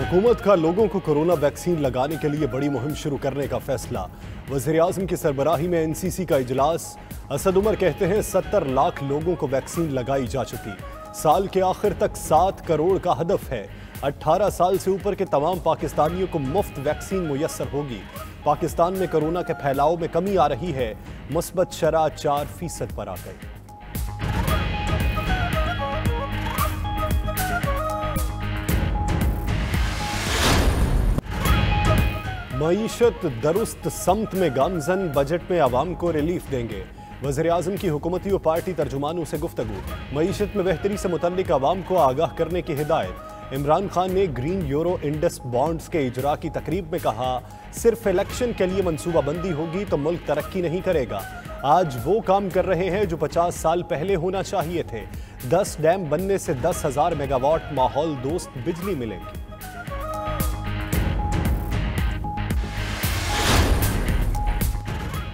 हुकूमत का लोगों को कोरोना वैक्सीन लगाने के लिए बड़ी मुहिम शुरू करने का फैसला। वज़ीर-ए-आज़म की सरबराही में एनसीसी का इजलास। असद उमर कहते हैं 70 लाख लोगों को वैक्सीन लगाई जा चुकी। साल के आखिर तक 7 करोड़ का हदफ है। 18 साल से ऊपर के तमाम पाकिस्तानियों को मुफ्त वैक्सीन मुयस्सर होगी। पाकिस्तान में कोरोना के फैलाव में कमी आ रही है। मुस्बत शरह 4% पर आ गई। मईशत दरुस्त समत में गामजन, बजट में आवाम को रिलीफ देंगे। वज़ीर-ए-आज़म की हुकूमती व पार्टी तर्जुमानों से गुफ्तगू। मईशत में बेहतरी से मुतल्लिक आवाम को आगाह करने की हिदायत। इमरान खान ने ग्रीन यूरो इंडस बॉन्ड्स के इजरा की तकरीब में कहा, सिर्फ इलेक्शन के लिए मनसूबाबंदी होगी तो मुल्क तरक्की नहीं करेगा। आज वो काम कर रहे हैं जो 50 साल पहले होना चाहिए थे। 10 डैम बनने से 10,000 मेगावाट माहौल दोस्त बिजली मिलेगी।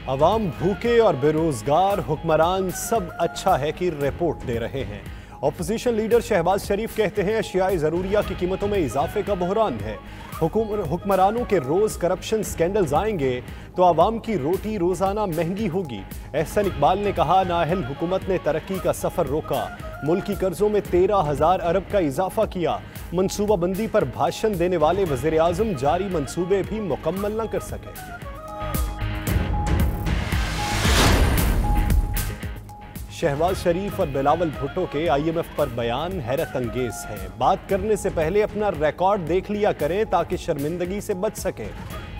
अवाम भूखे और बेरोजगार, हुक्मरान सब अच्छा है कि रिपोर्ट दे रहे हैं। अपोजिशन लीडर शहबाज शरीफ कहते हैं अशियाए ज़रूरिया की कीमतों में इजाफे का बहरान है। हुक्मरानों के रोज करप्शन स्कैंडल्स आएंगे तो आवाम की रोटी रोजाना महंगी होगी। एहसन इकबाल ने कहा, नाअहल हुकूमत ने तरक्की का सफर रोका। मुल्की कर्जों में 13,000 अरब का इजाफा किया। मनसूबाबंदी पर भाषण देने वाले वज़ीर-ए-आज़म जारी मनसूबे भी मुकम्मल न कर सके। शहबाज शरीफ और बिलावल भुट्टो के IMF पर बयान हैरत अंगेज है। बात करने से पहले अपना रिकॉर्ड देख लिया करें ताकि शर्मिंदगी से बच सके।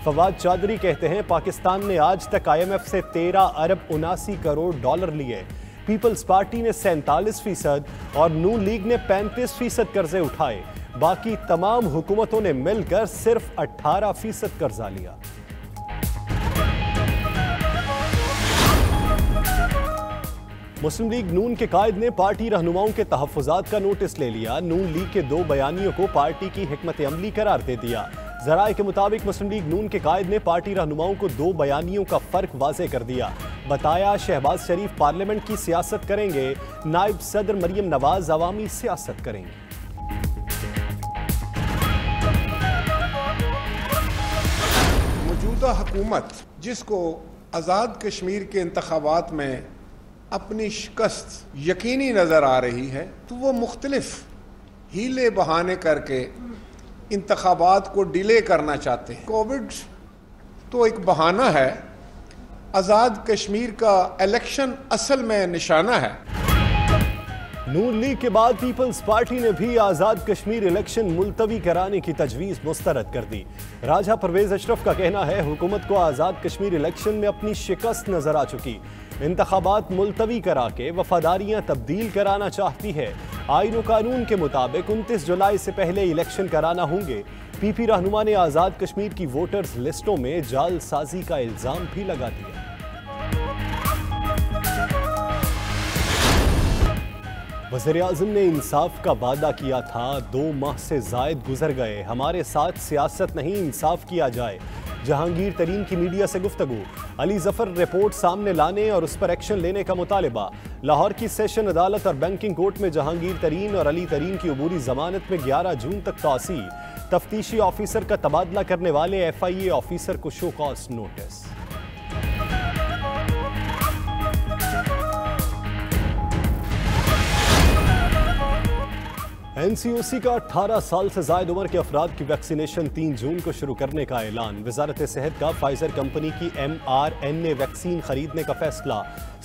फवाद चौधरी कहते हैं पाकिस्तान ने आज तक IMF से 13 अरब 79 करोड़ डॉलर लिए। पीपल्स पार्टी ने 47% और नून लीग ने 35% कर्जे उठाए। बाकी तमाम हुकूमतों ने मिलकर सिर्फ 18% कर्जा लिया। मुस्लिम लीग नून के कायद ने पार्टी रहनुमाओं के तहफ़्फ़ुज़ात का नोटिस ले लिया। नून लीग के 2 बयानियों को पार्टी की हिकमत अमली करार दे दिया। ज़राए के मुताबिक मुस्लिम लीग नून के कायद ने पार्टी रहनुमाओं को 2 बयानियों का फ़र्क वाज़े कर दिया। बताया शहबाज शरीफ पार्लियामेंट की सियासत करेंगे, नायब सदर मरियम नवाज अवामी सियासत करेंगे। मौजूदा हुकूमत जिसको आज़ाद कश्मीर के इंतखाबात में अपनी शिकस्त यकीनी नज़र आ रही है, तो वो मुख्तलिफ हीले बहाने करके इंतखाबात को डिले करना चाहते हैं। कोविड तो एक बहाना है, आज़ाद कश्मीर का इलेक्शन असल में निशाना है। नून लीग के बाद पीपल्स पार्टी ने भी आज़ाद कश्मीर इलेक्शन मुलतवी कराने की तजवीज़ मुस्तरद कर दी। राजा परवेज अशरफ का कहना है हुकूमत को आज़ाद कश्मीर इलेक्शन में अपनी शिकस्त नजर आ चुकी। इंतखाबात मुलतवी करा के वफादारियां तब्दील कराना चाहती है। आईन व कानून के मुताबिक 29 जुलाई से पहले इलेक्शन कराना होंगे। PP रहनुमा ने आज़ाद कश्मीर की वोटर्स लिस्टों में जालसाजी का इल्ज़ाम भी लगा दिया। वज़ीर-ए-आज़म ने इंसाफ का वादा किया था, 2 माह से ज़ायद गुजर गए। हमारे साथ सियासत नहीं, इंसाफ किया जाए। जहांगीर तरीन की मीडिया से गुफ्तगू। अली जफर रिपोर्ट सामने लाने और उस पर एक्शन लेने का मुतालबा। लाहौर की सेशन अदालत और बैंकिंग कोर्ट में जहांगीर तरीन और अली तरीन की अबूरी जमानत में 11 जून तक तौसी। तफ्तीशी ऑफिसर का तबादला करने वाले FIA ऑफिसर को शो कॉज नोटिस। NCOC का 18 साल से ज़ायद उम्र के अफराद की वैक्सीनेशन 3 जून को शुरू करने का ऐलान। वजारत सेहत का फाइजर कंपनी की mRNA वैक्सीन खरीदने का फैसला।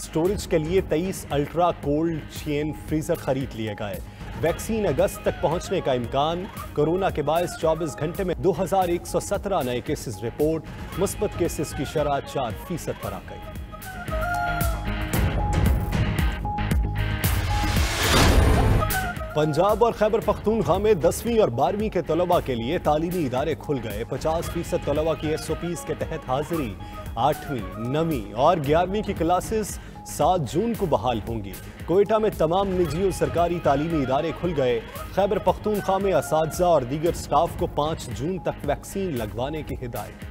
स्टोरेज के लिए 23 अल्ट्रा कोल्ड चेन फ्रीजर खरीद लिए गए। वैक्सीन अगस्त तक पहुंचने का इम्कान। कोरोना के बायस 24 घंटे में 2117 नए केसेस रिपोर्ट। मुस्बत केसेस की शरह 4% पर आ गई। पंजाब और खैबर पख्तूनख्वा में 10वीं और 12वीं के तलबा के लिए तालीमी इदारे खुल गए। 50% तलबा की SOPs के तहत हाजिरी। 8वीं, 9वीं और 11वीं की क्लासेस 7 जून को बहाल होंगी। कोयटा में तमाम निजी और सरकारी तालीमी इदारे खुल गए। खैबर पख्तूनख्वा में असातिज़ा और दीगर स्टाफ को 5 जून तक वैक्सीन लगवाने की हिदायत।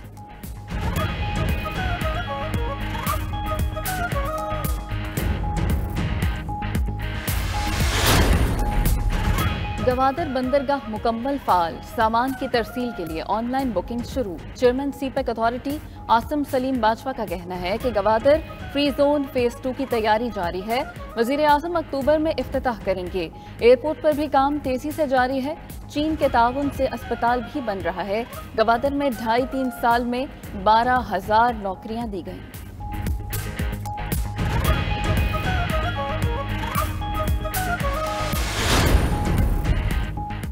गवादर बंदरगाह मुकम्मल फाल, सामान की तरसील के लिए ऑनलाइन बुकिंग शुरू। Chairman CPEC authority Asim Salim Bajwa का कहना है कि गवादर फ्री जोन फेज 2 की तैयारी जारी है। वजीर आजम अक्टूबर में इफ्तिताह करेंगे। एयरपोर्ट पर भी काम तेजी से जारी है। चीन के ताउन से अस्पताल भी बन रहा है। गवादर में 2.5-3 साल में 12,000 नौकरियां दी गईं।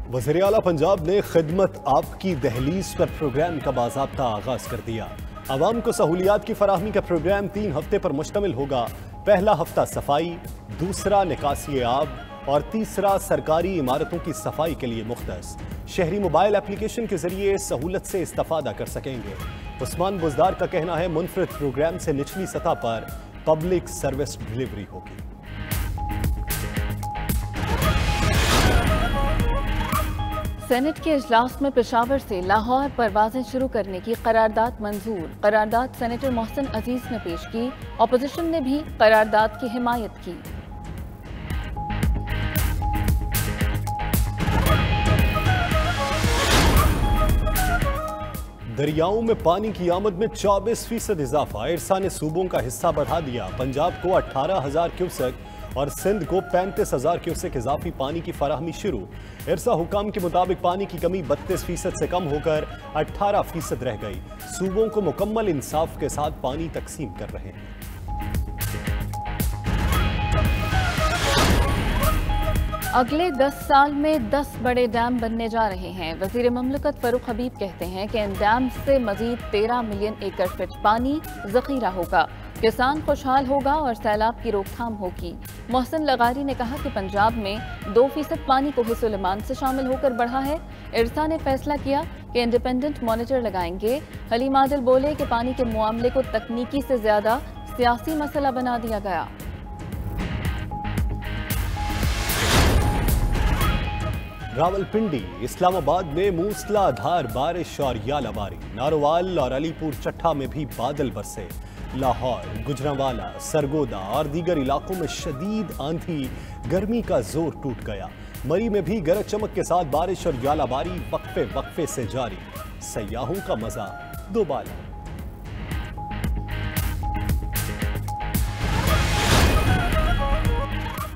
वज़ीर आला पंजाब ने खिदमत आपकी दहलीज पर प्रोग्राम का बाज़ाब्ता आगाज कर दिया। आवाम को सहूलियात की फराहमी का प्रोग्राम 3 हफ्ते पर मुश्तमिल होगा। पहला हफ्ता सफाई, दूसरा निकासी आब और तीसरा सरकारी इमारतों की सफाई के लिए मुख्तस। शहरी मोबाइल एप्लीकेशन के जरिए सहूलत से इस्तेफादा कर सकेंगे। उस्मान बुजदार का कहना है मुनफरिद प्रोग्राम से निचली सतह पर पब्लिक सर्विस डिलीवरी होगी। सेनेट के इजलास में पेशावर से लाहौर परवाजें शुरू करने की करारदाद मंजूर। करारदाद सेनेटर मोहसिन अजीज ने पेश की। अपोजिशन ने भी करारदाद की हिमायत की। दरियाओं में पानी की आमद में 24% इजाफा। इरसा ने सूबों का हिस्सा बढ़ा दिया। पंजाब को 18,000 क्यूसेक और सिंध को 35,000 क्यूसेक इजाफी पानी की फराहमी शुरू। इरसा हुकाम के मुताबिक पानी की कमी 32% से कम होकर 18% रह गई। सूबों को मुकम्मल इंसाफ के साथ पानी तकसीम कर रहे हैं। अगले 10 साल में 10 बड़े डैम बनने जा रहे हैं। वजीर ममलकत फरूक हबीब कहते हैं कि इन डैम से मजीद 13 मिलियन एकड़ फीट पानी जखीरा होगा। किसान खुशहाल होगा और सैलाब की रोकथाम होगी। मोहसिन लगारी ने कहा कि पंजाब में 2% पानी को हिस्सुलमान से शामिल होकर बढ़ा है। इरसा ने फैसला किया कि इंडिपेंडेंट मॉनिटर लगाएंगे। हलीम आदिल बोले कि पानी के मामले को तकनीकी से ज्यादा सियासी मसला बना दिया गया। रावलपिंडी, इस्लामाबाद में मूसलाधार बारिश और यालाबारी। नारोवाल और अलीपुर चट्टा में भी बादल बरसे। लाहौर, गुजरांवाला, सरगोदा और दीगर इलाकों में शदीद आंधी, गर्मी का जोर टूट गया। मरी में भी गरज चमक के साथ बारिश और यालाबारी वक्फे वक्फे से जारी। सयाहों का मजा दोबाला।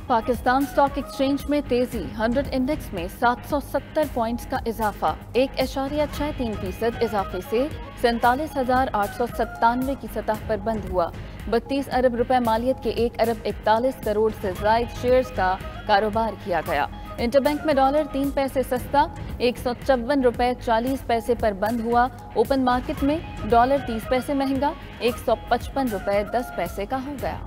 पाकिस्तान स्टॉक एक्सचेंज में तेजी। 100 इंडेक्स में 770 पॉइंट्स का इजाफा। 1.63% इजाफे से 47,897 की सतह पर बंद हुआ। 32 अरब रुपए मालियत के 1 अरब 41 करोड़ से जायद शेयर्स का कारोबार किया गया। इंटरबैंक में डॉलर 3 पैसे सस्ता 154 रुपए 40 पैसे पर बंद हुआ। ओपन मार्केट में डॉलर 30 पैसे महंगा 155 रुपए 10 पैसे का हो गया।